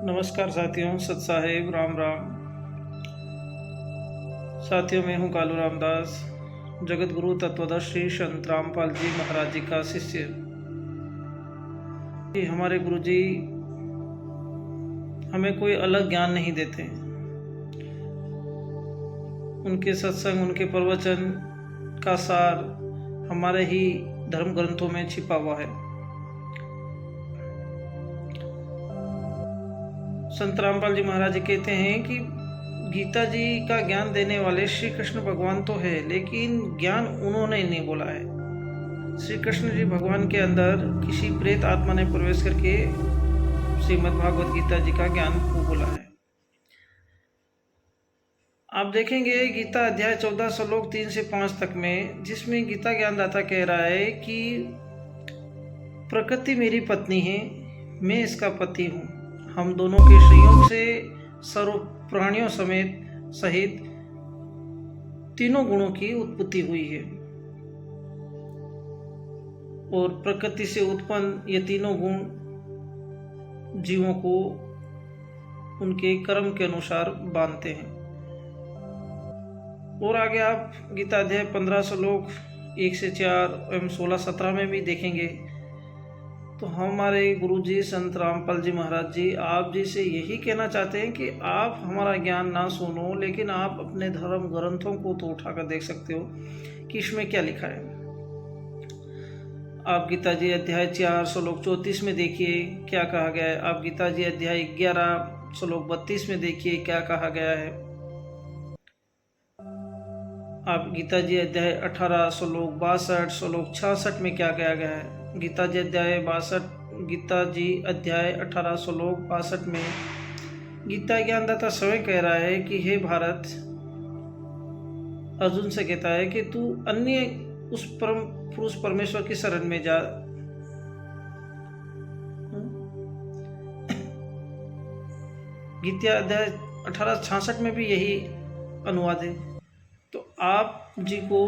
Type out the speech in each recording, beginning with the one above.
नमस्कार साथियों, सत साहेब, राम राम। साथियों, मैं हूँ कालू रामदास, जगत गुरु तत्वदर्शी संत रामपाल जी महाराज जी का शिष्य। हमारे गुरु जी हमें कोई अलग ज्ञान नहीं देते। उनके सत्संग, उनके प्रवचन का सार हमारे ही धर्म ग्रंथों में छिपा हुआ है। संत रामपाल जी महाराज जी कहते हैं कि गीता जी का ज्ञान देने वाले श्री कृष्ण भगवान तो है, लेकिन ज्ञान उन्होंने नहीं बोला है। श्री कृष्ण जी भगवान के अंदर किसी प्रेत आत्मा ने प्रवेश करके श्रीमद् भागवत गीता जी का ज्ञान को बोला है। आप देखेंगे गीता अध्याय 14 श्लोक 3 से 5 तक में, जिसमें गीता ज्ञानदाता कह रहा है कि प्रकृति मेरी पत्नी है, मैं इसका पति हूँ। हम दोनों के संयोग से सर्व प्राणियों सहित तीनों गुणों की उत्पत्ति हुई है, और प्रकृति से उत्पन्न ये तीनों गुण जीवों को उनके कर्म के अनुसार बांधते हैं। और आगे आप गीता अध्याय 15 श्लोक 1 से 4 एवं 16-17 में भी देखेंगे तो हमारे गुरुजी संत रामपाल जी महाराज जी आप जी से यही कहना चाहते हैं कि आप हमारा ज्ञान ना सुनो, लेकिन आप अपने धर्म ग्रंथों को तो उठाकर देख सकते हो कि इसमें क्या लिखा है। आप गीता जी अध्याय 4 श्लोक 34 में देखिए क्या कहा गया है। आप गीता जी अध्याय 11 श्लोक 32 में देखिए क्या कहा गया है। आप गीता जी अध्याय 18 श्लोक 62 श्लोक 66 में क्या कहा गया है। गीता जी अध्याय 18 श्लोक 62 में गीता ज्ञानदाता स्वयं कह रहा है कि हे भारत, अर्जुन से कहता है कि तू अन्य उस परम पुरुष परमेश्वर की शरण में जा। गीता अध्याय 1866 में भी यही अनुवाद है। तो आप जी को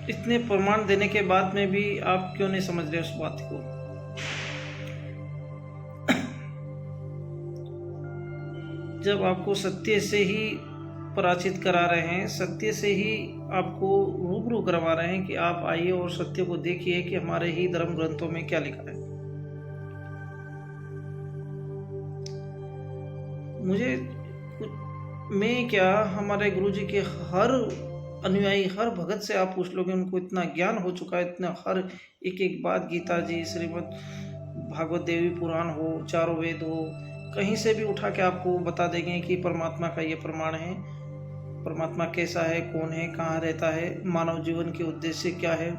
इतने प्रमाण देने के बाद में भी आप क्यों नहीं समझ रहे उस बात को। जब आपको सत्य से ही पराचित करा रहे हैं, सत्य से ही आपको रूबरू करवा रहे हैं कि आप आइए और सत्य को देखिए कि हमारे ही धर्म ग्रंथों में क्या लिखा है। मैं क्या, हमारे गुरुजी के हर अनुयायी, हर भगत से आप पूछ लोगे, उनको इतना ज्ञान हो चुका है, इतना हर एक बात गीता जी, श्रीमद् भागवत देवी पुराण हो, चारों वेद हो, कहीं से भी उठा के आपको बता देंगे कि परमात्मा का ये प्रमाण है। परमात्मा कैसा है, कौन है, कहाँ रहता है, मानव जीवन के उद्देश्य क्या है।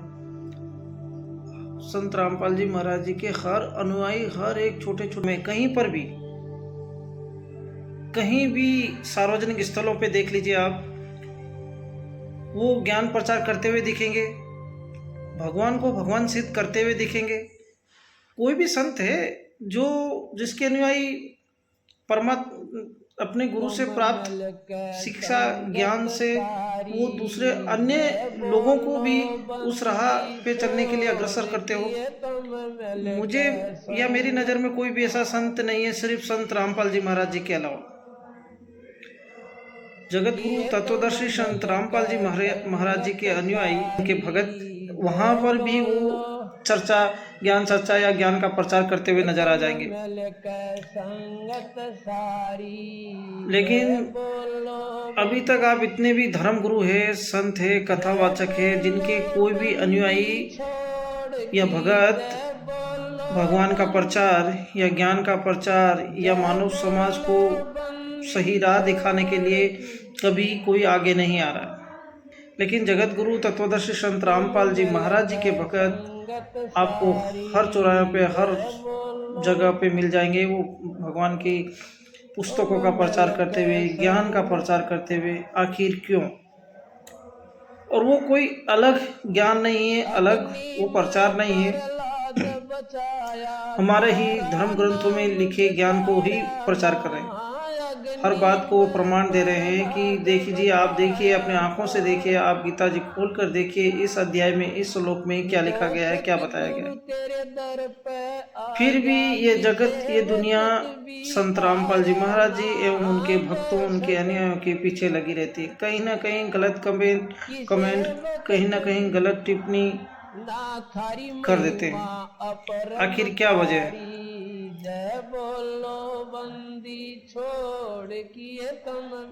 संत रामपाल जी महाराज जी के हर अनुयायी, हर एक छोटे में कहीं भी सार्वजनिक स्थलों पे देख लीजिए आप, वो ज्ञान प्रचार करते हुए दिखेंगे, भगवान को भगवान सिद्ध करते हुए दिखेंगे। कोई भी संत है जिसके अनुयायी अपने गुरु से प्राप्त शिक्षा ज्ञान से वो दूसरे अन्य लोगों को भी उस राह पे चलने के लिए अग्रसर करते हो। मुझे या मेरी नज़र में कोई भी ऐसा संत नहीं है, सिर्फ संत रामपाल जी महाराज जी के अलावा। जगत गुरु तत्वदर्शी संत रामपाल जी महाराज जी के अनुयायी, उनके भगत, वहाँ पर भी वो ज्ञान चर्चा या ज्ञान का प्रचार करते हुए नजर आ जाएंगे। लेकिन अभी तक आप इतने भी धर्म गुरु है, संत है, कथावाचक है, जिनके कोई भी अनुयायी या भगत भगवान का प्रचार या ज्ञान का प्रचार या मानव समाज को सही राह दिखाने के लिए कभी कोई आगे नहीं आ रहा। लेकिन जगत गुरु तत्वदर्शी संत रामपाल जी महाराज जी के भगत आपको हर चौराहे पे, हर जगह पे मिल जाएंगे। वो भगवान की पुस्तकों का प्रचार करते हुए, ज्ञान का प्रचार करते हुए। आखिर क्यों? और वो कोई अलग ज्ञान नहीं है, अलग वो प्रचार नहीं है, हमारे ही धर्म ग्रंथों में लिखे ज्ञान को ही प्रचार कर रहे हैं। हर बात को वो प्रमाण दे रहे हैं कि देखिए, आप देखिए, अपने आंखों से देखिए, आप गीता जी खोल कर देखिए, इस अध्याय में, इस श्लोक में क्या लिखा गया है, क्या बताया गया है। फिर भी ये जगत, ये दुनिया संत रामपाल जी महाराज जी एवं उनके भक्तों, उनके अनुयायियों के पीछे लगी रहती है। कहीं ना कहीं गलत कमेंट, कहीं ना कहीं गलत टिप्पणी कर देते हैं। आखिर क्या वजह है?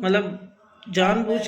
मतलब जानबूझ